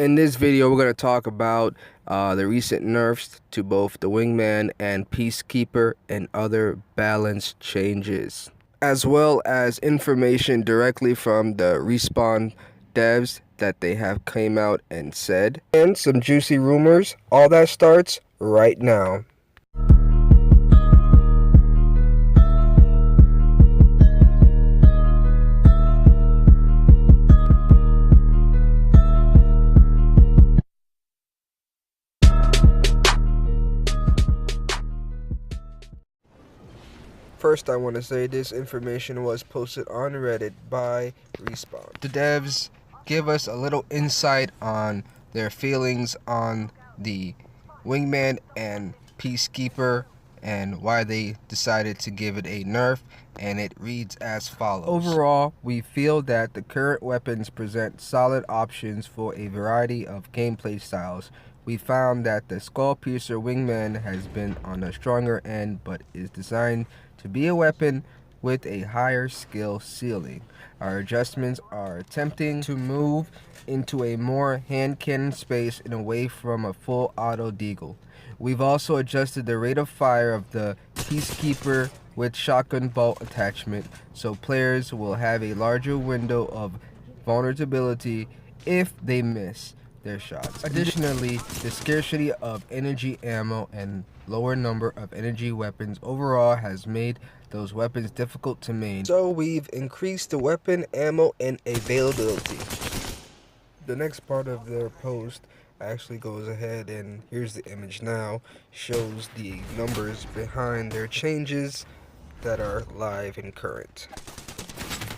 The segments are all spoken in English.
In this video, we're going to talk about the recent nerfs to both the Wingman and Peacekeeper and other balance changes, as well as information directly from the Respawn devs that they have came out and said, and some juicy rumors. All that starts right now. First, I want to say this information was posted on Reddit by Respawn. The devs give us a little insight on their feelings on the Wingman and Peacekeeper and why they decided to give it a nerf, and it reads as follows. Overall, we feel that the current weapons present solid options for a variety of gameplay styles. We found that the Skull Piercer Wingman has been on the stronger end, but is designed to be a weapon with a higher skill ceiling. Our adjustments are attempting to move into a more hand cannon space and away from a full auto deagle. We've also adjusted the rate of fire of the Peacekeeper with shotgun bolt attachment, so players will have a larger window of vulnerability if they miss their shots. Additionally, the scarcity of energy ammo and lower number of energy weapons overall has made those weapons difficult to main. So we've increased the weapon ammo and availability. The next part of their post actually goes ahead, and here's the image now, shows the numbers behind their changes that are live and current.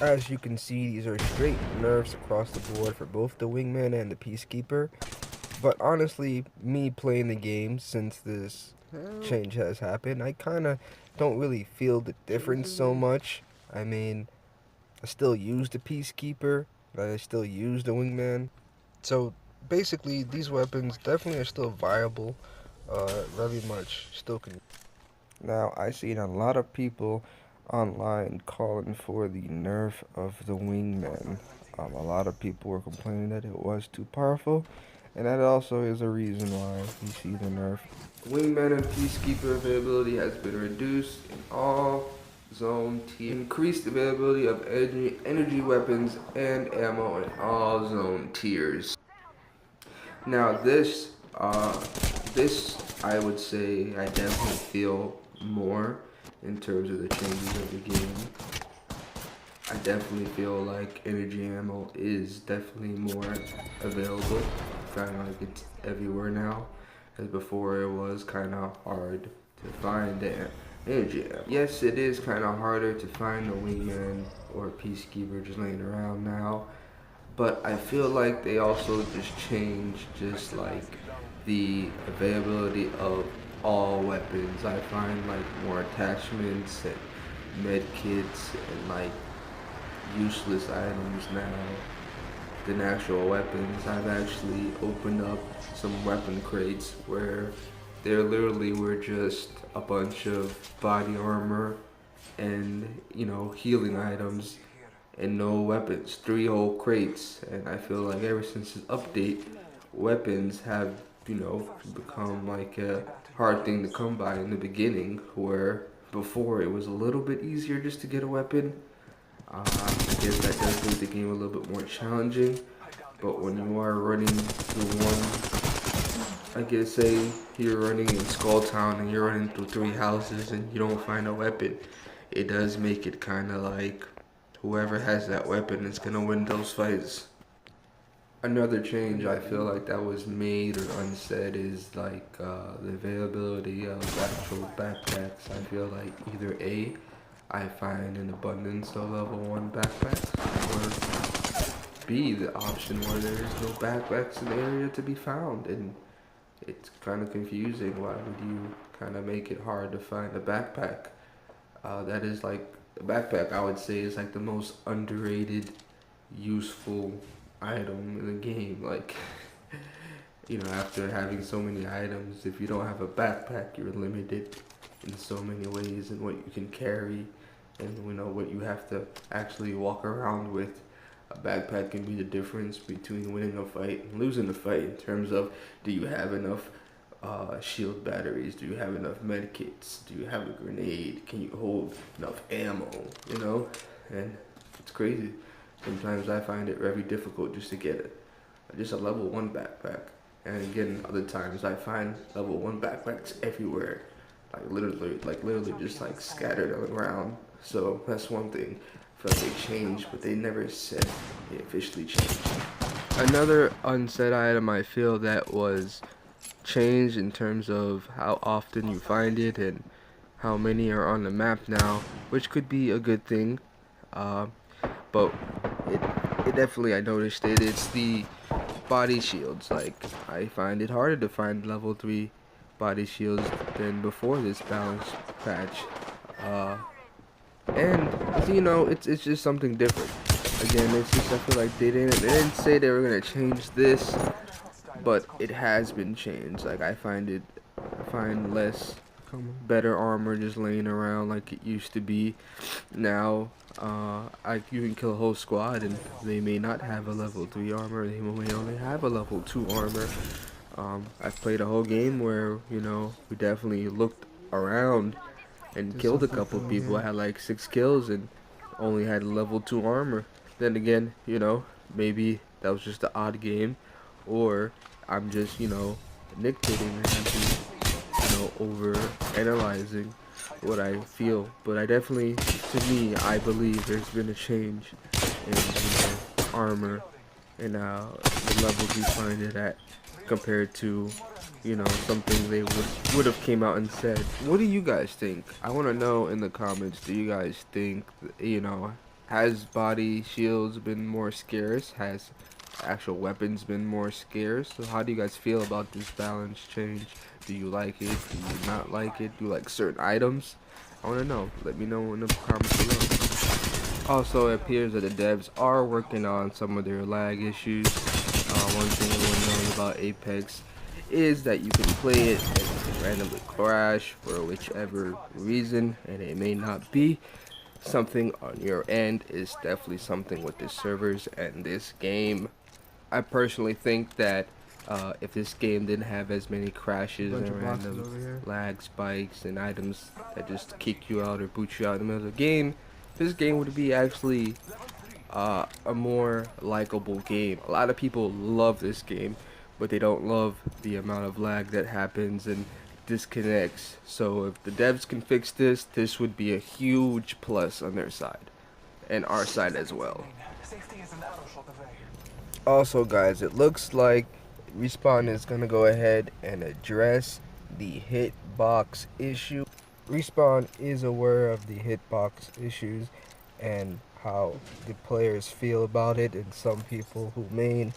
As you can see, these are straight nerfs across the board for both the Wingman and the Peacekeeper. But honestly, me playing the game since this change has happened, I kind of don't really feel the difference so much. I mean, I still use the Peacekeeper, I still use the Wingman. So basically, these weapons definitely are still viable, very much still can. Now, I seen a lot of people online calling for the nerf of the Wingman. A lot of people were complaining that it was too powerful, and that also is a reason why we see the nerf. Wingman and Peacekeeper availability has been reduced in all zone tiers. Increased availability of energy weapons and ammo in all zone tiers. Now this I would say I definitely feel more in terms of the changes of the game. I definitely feel like energy ammo is definitely more available. Kind of like it's everywhere now, as before it was kind of hard to find the energy ammo. Yes, it is kind of harder to find a Wingman or a Peacekeeper just laying around now, but I feel like they also just changed just like the availability of all weapons. I find like more attachments and med kits and like useless items now than actual weapons. I've actually opened up some weapon crates where there literally were just a bunch of body armor and, you know, healing items and no weapons. 3 whole crates. And I feel like ever since this update, weapons have, you know, become like a hard thing to come by in the beginning, where before it was a little bit easier just to get a weapon. I guess that does make the game a little bit more challenging, but when you are running through one, I guess say you're running in Skull Town and you're running through 3 houses and you don't find a weapon, it does make it kind of like whoever has that weapon is gonna win those fights. Another change I feel like that was made or unsaid is like the availability of actual backpacks. I feel like either A, I find an abundance of level 1 backpacks, or B, the option where there is no backpacks in the area to be found, and it's kind of confusing. Why would you kind of make it hard to find a backpack? That is like, the backpack I would say is like the most underrated, useful item in the game. Like, you know, after having so many items, if you don't have a backpack, you're limited in so many ways in what you can carry and, you know, what you have to actually walk around with. A backpack can be the difference between winning a fight and losing a fight in terms of, do you have enough shield batteries? Do you have enough medkits? Do you have a grenade? Can you hold enough ammo? You know, and it's crazy. Sometimes I find it very difficult just to get just a level 1 backpack. And again, other times I find level 1 backpacks everywhere. Like literally just like scattered around. So that's one thing. I feel like they changed, but they never said they officially changed. Another unsaid item I feel that was changed in terms of how often you find it and how many are on the map now, which could be a good thing. Uh, but it definitely, I noticed it. It's the body shields. Like, I find it harder to find level 3 body shields than before this balance patch. And you know, it's just something different. Again, it's just, I feel like they didn't say they were gonna change this, but it has been changed. Like, I find less better armor just laying around like it used to be. Now, you can kill a whole squad and they may not have a level 3 armor. They may only have a level 2 armor. I've played a whole game where, you know, we definitely looked around and killed a couple people. I had like 6 kills and only had level 2 armor. Then again, you know, maybe that was just an odd game, or I'm just, you know, nitpicking and over analyzing what I feel. But I definitely, to me, I believe there's been a change in, armor and the levels you find it at compared to, you know, something they would have came out and said. What do you guys think? I want to know in the comments. Do you guys think, you know, has body shields been more scarce? Has actual weapons been more scarce? So how do you guys feel about this balance change? Do you like it? Do you not like it? Do you like certain items? I want to know. Let me know in the comments below. Also, it appears that the devs are working on some of their lag issues. One thing everyone knows about Apex is that you can play it and it can randomly crash for whichever reason, and it may not be something on your end. Is definitely something with the servers and this game. I personally think that if this game didn't have as many crashes and random lag spikes and items that just kick you out or boot you out in the middle of the game, this game would be actually a more likable game. A lot of people love this game, but they don't love the amount of lag that happens and disconnects. So if the devs can fix this, this would be a huge plus on their side and our side as well. Also, guys, it looks like Respawn is going to go ahead and address the hitbox issue. Respawn is aware of the hitbox issues and how the players feel about it, and some people who main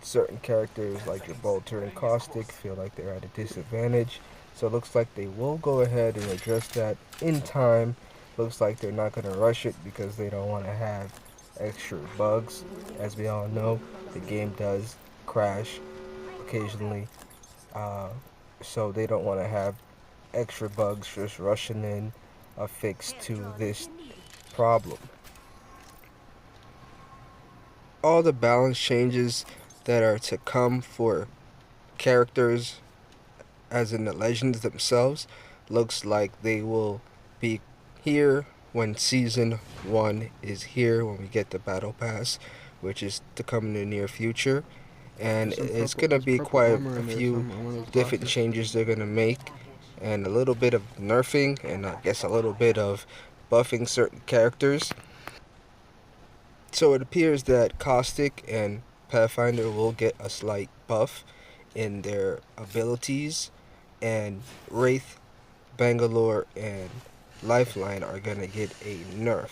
certain characters like Gibraltar and Caustic feel like they're at a disadvantage. So it looks like they will go ahead and address that in time. Looks like they're not going to rush it because they don't want to have extra bugs. As we all know, the game does crash occasionally, so they don't want to have extra bugs just rushing in a fix to this problem. All the balance changes that are to come for characters, as in the legends themselves, looks like they will be here when season 1 is here, when we get the battle pass, which is to come in the near future. And it's going to be quite a few different changes they're going to make, and a little bit of nerfing, and I guess a little bit of buffing certain characters. So it appears that Caustic and Pathfinder will get a slight buff in their abilities, and Wraith, Bangalore, and Lifeline are going to get a nerf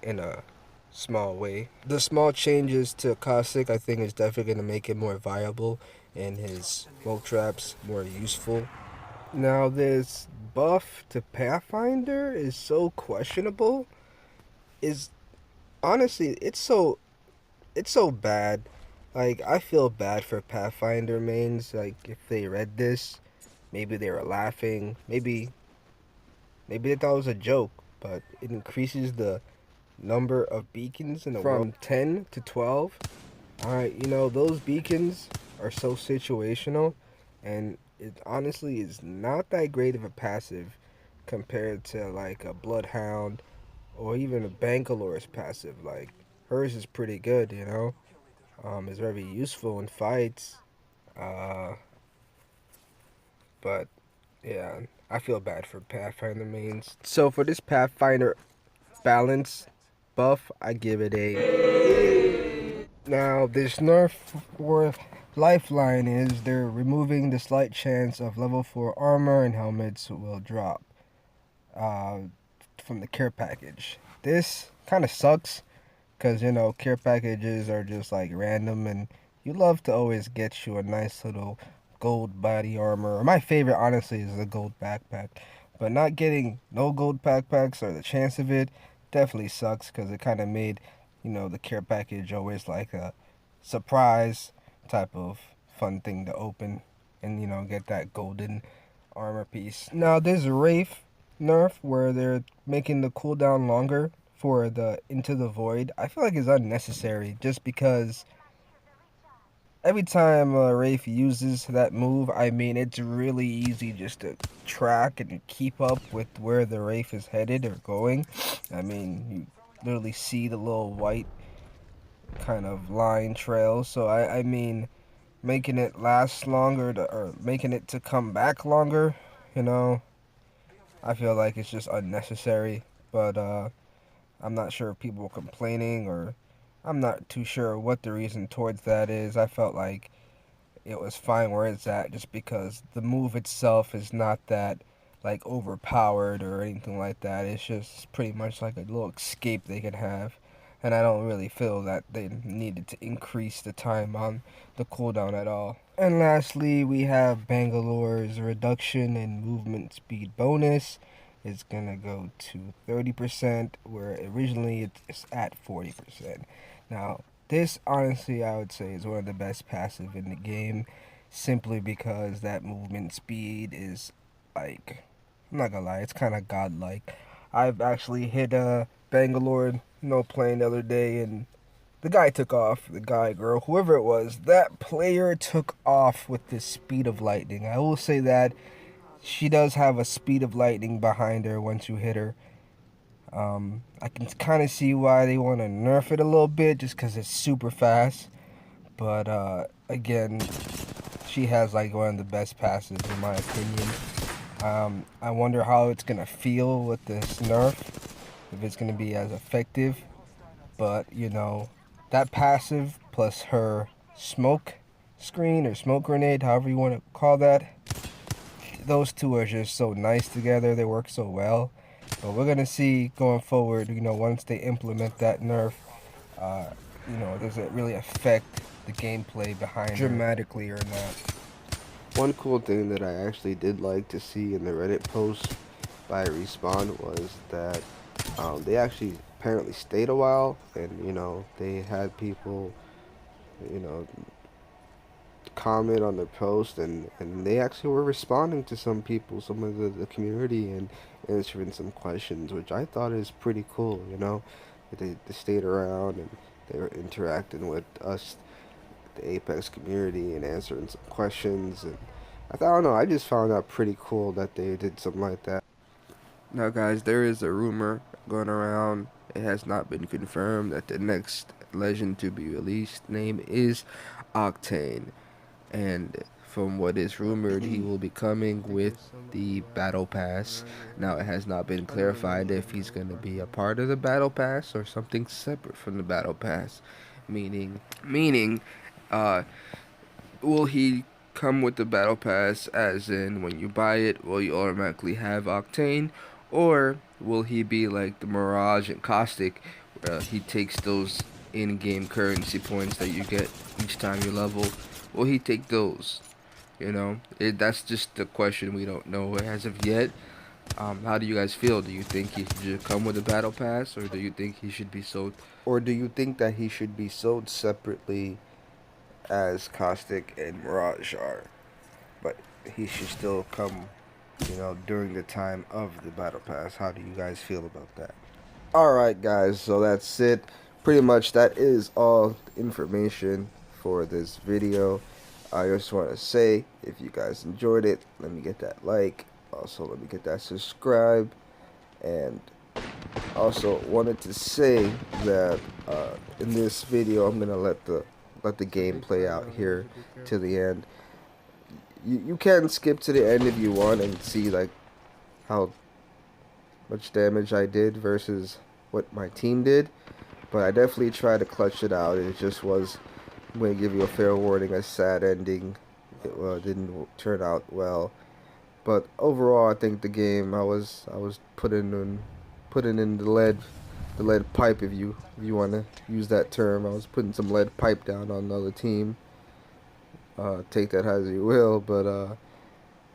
in a small way. The small changes to Caustic, I think, is definitely going to make it more viable and his smoke traps more useful. Now, this buff to Pathfinder is so questionable. Honestly, it's so bad. Like, I feel bad for Pathfinder mains. Like, if they read this, maybe they were laughing. Maybe they thought it was a joke, but it increases the number of beacons in the world, from 10 to 12. Alright, you know, those beacons are so situational, and it honestly is not that great of a passive compared to like a Bloodhound or even a Bangalore's passive. Like, hers is pretty good, you know. It's very useful in fights. But yeah, I feel bad for Pathfinder mains. So for this Pathfinder balance buff, I give it a. Now this nerf for Lifeline is they're removing the slight chance of level 4 armor and helmets will drop from the care package. This kind of sucks because, you know, care packages are just like random, and you love to always get you a nice little gold body armor. My favorite, honestly, is the gold backpack. But not getting no gold backpacks, or the chance of it, definitely sucks because it kind of made, you know, the care package always like a surprise type of fun thing to open and, you know, get that golden armor piece. Now, there's a Wraith nerf where they're making the cooldown longer for the Into the Void. I feel like it's unnecessary just because every time Wraith uses that move, I mean, it's really easy just to track and keep up with where the Wraith is headed or going. I mean, you literally see the little white kind of line trail. So, I mean, making it last longer or making it to come back longer, you know, I feel like it's just unnecessary. But, I'm not sure if people were complaining, or I'm not too sure what the reason towards that is. I felt like it was fine where it's at just because the move itself is not that like overpowered or anything like that. It's just pretty much like a little escape they can have. And I don't really feel that they needed to increase the time on the cooldown at all. And lastly, we have Bangalore's reduction in movement speed bonus. It's gonna go to 30%, where originally it's at 40%. Now, this honestly I would say is one of the best passive in the game, simply because that movement speed is like, I'm not gonna lie, it's kind of godlike. I've actually hit a Bangalore, you know, playing the other day, and the guy took off. The guy, girl, whoever it was, that player took off with the speed of lightning. I will say that she does have a speed of lightning behind her once you hit her. I can kind of see why they want to nerf it a little bit, just because it's super fast. But again, she has like one of the best passes in my opinion. I wonder how it's gonna feel with this nerf, if it's gonna be as effective. But you know, that passive plus her smoke screen or smoke grenade, however you want to call that, those two are just so nice together. They work so well. But we're gonna see going forward, you know, once they implement that nerf, you know, does it really affect the gameplay behind dramatically or not? One cool thing that I actually did like to see in the Reddit post by Respawn was that they actually apparently stayed a while, and you know, they had people, you know, comment on their post, and they actually were responding to some people, some of the community, and answering some questions, which I thought is pretty cool, you know. They stayed around, and they were interacting with us, the Apex community, and answering some questions, and I don't know, I just found that pretty cool that they did something like that. Now guys, there is a rumor going around, it has not been confirmed, that the next legend to be released name is Octane. And from what is rumored, he will be coming with the Battle Pass. Now, it has not been clarified if he's going to be a part of the Battle Pass or something separate from the Battle Pass. Meaning, will he come with the Battle Pass, as in when you buy it, will you automatically have Octane? Or will he be like the Mirage and Caustic, where he takes those in-game currency points that you get each time you level? Will he take those? You know, that's just the question we don't know as of yet. How do you guys feel? Do you think he should come with a battle pass, or do you think he should be sold? Or do you think that he should be sold separately as Caustic and Mirage are, but he should still come, you know, during the time of the Battle Pass? How do you guys feel about that? Alright guys, so that's it. Pretty much that is all the information for this video. I just want to say, if you guys enjoyed it, let me get that like. Also, let me get that subscribe. And also wanted to say that in this video, I'm gonna let the game play out here to the end. You can skip to the end if you want and see like how much damage I did versus what my team did, but I definitely tried to clutch it out. It just was, I'm going to give you a fair warning, a sad ending. It didn't turn out well, but overall I think the game, I was putting in the lead pipe, if you want to use that term. I was putting some lead pipe down on the other team. Take that as you will, but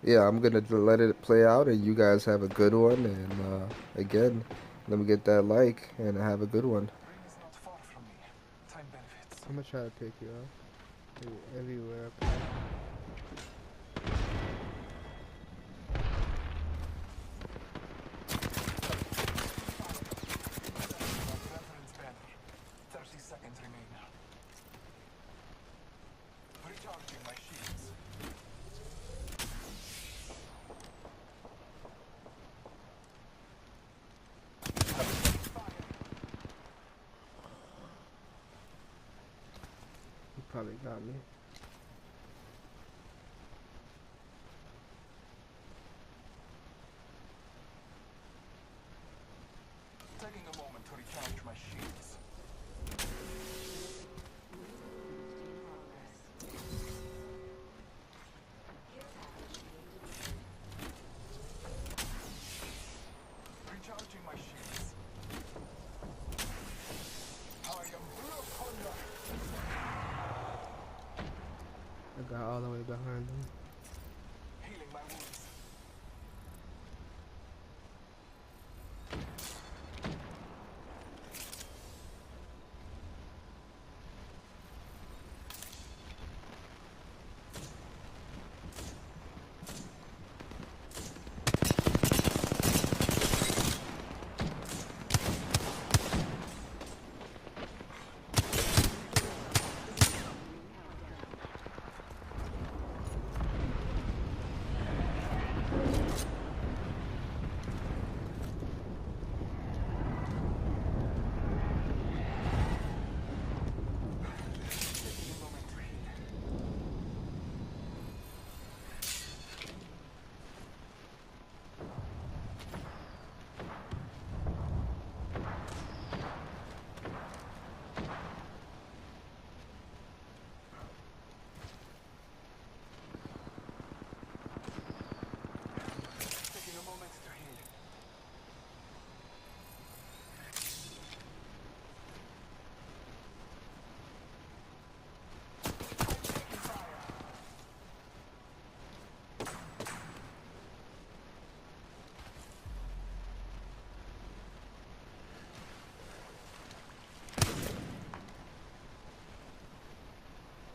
yeah, I'm gonna let it play out, and you guys have a good one. And again, let me get that like, and have a good one. I'm gonna try to pick you up everywhere. You probably got me. Taking a moment to recharge my shields. Recharging my shields. I am broken. I got all the way behind them. Healing my wounds.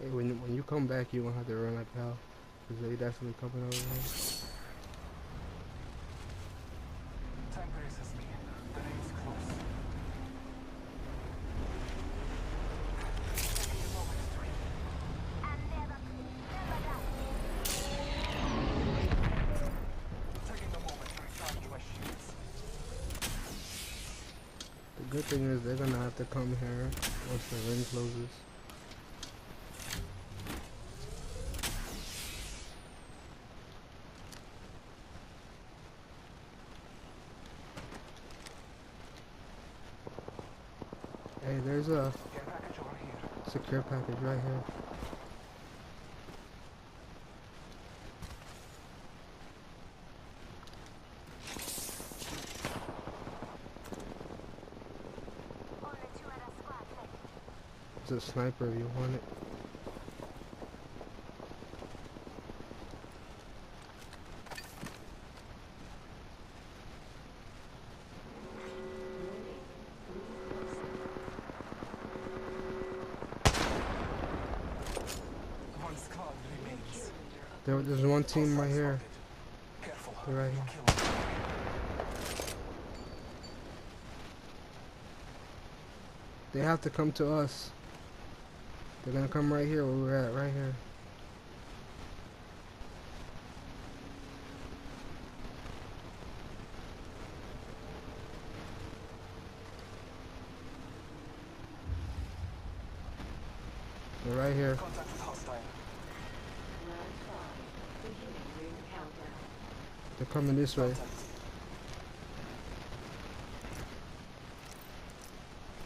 Hey, when you come back, you won't have to run like hell, because they definitely coming over here. Time braces me. The ring is close. Taking a moment to heal. Taking a moment to recharge my shields. The good thing is they're gonna have to come here once the ring closes. Hey, there's a Care package over here. secure package right here. It's a sniper if you want it. One squad remains. There's one team right here. Careful. They're right You'll here. kill them. They have to come to us. They're gonna come right here where we're at, right here. They're right here. Contact with hostile. They're coming this way.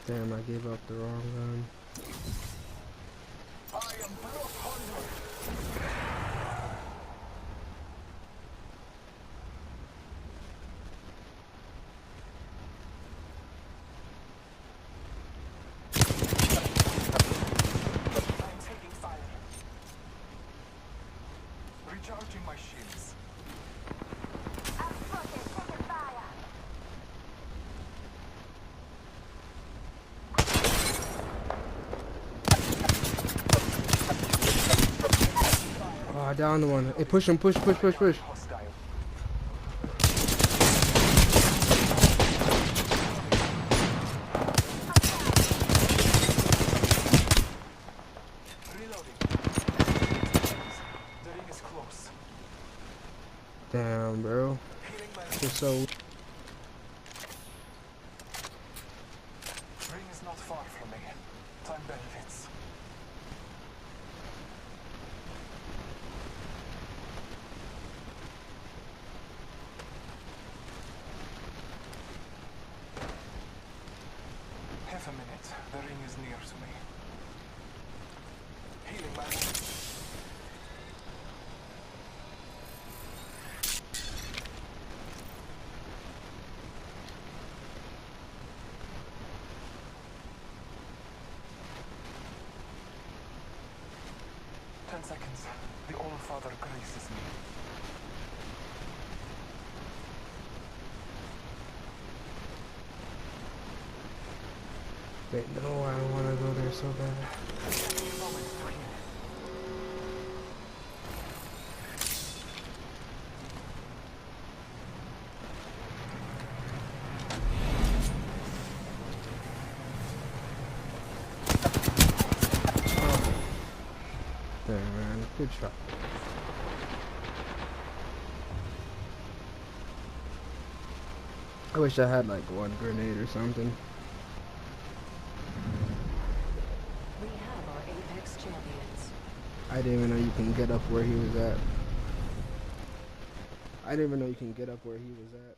Damn, I gave up the wrong gun. I am blood hunter. I'm taking fire. Recharging my shields. Oh, I downed one. Hey, push him, push. Hostile. Reloading. The ring is close. Damn, bro. Healing my Just so. ring is not far from me. Time benefits. Half a minute. The ring is near to me. Healing my ring. Seconds. The All Father graces me. Wait, no, I don't want to go there so bad. Give me a moment to heal. Damn, man. Good shot. I wish I had like one grenade or something. We have our Apex champions. I didn't even know you can get up where he was at. I didn't even know you can get up where he was at.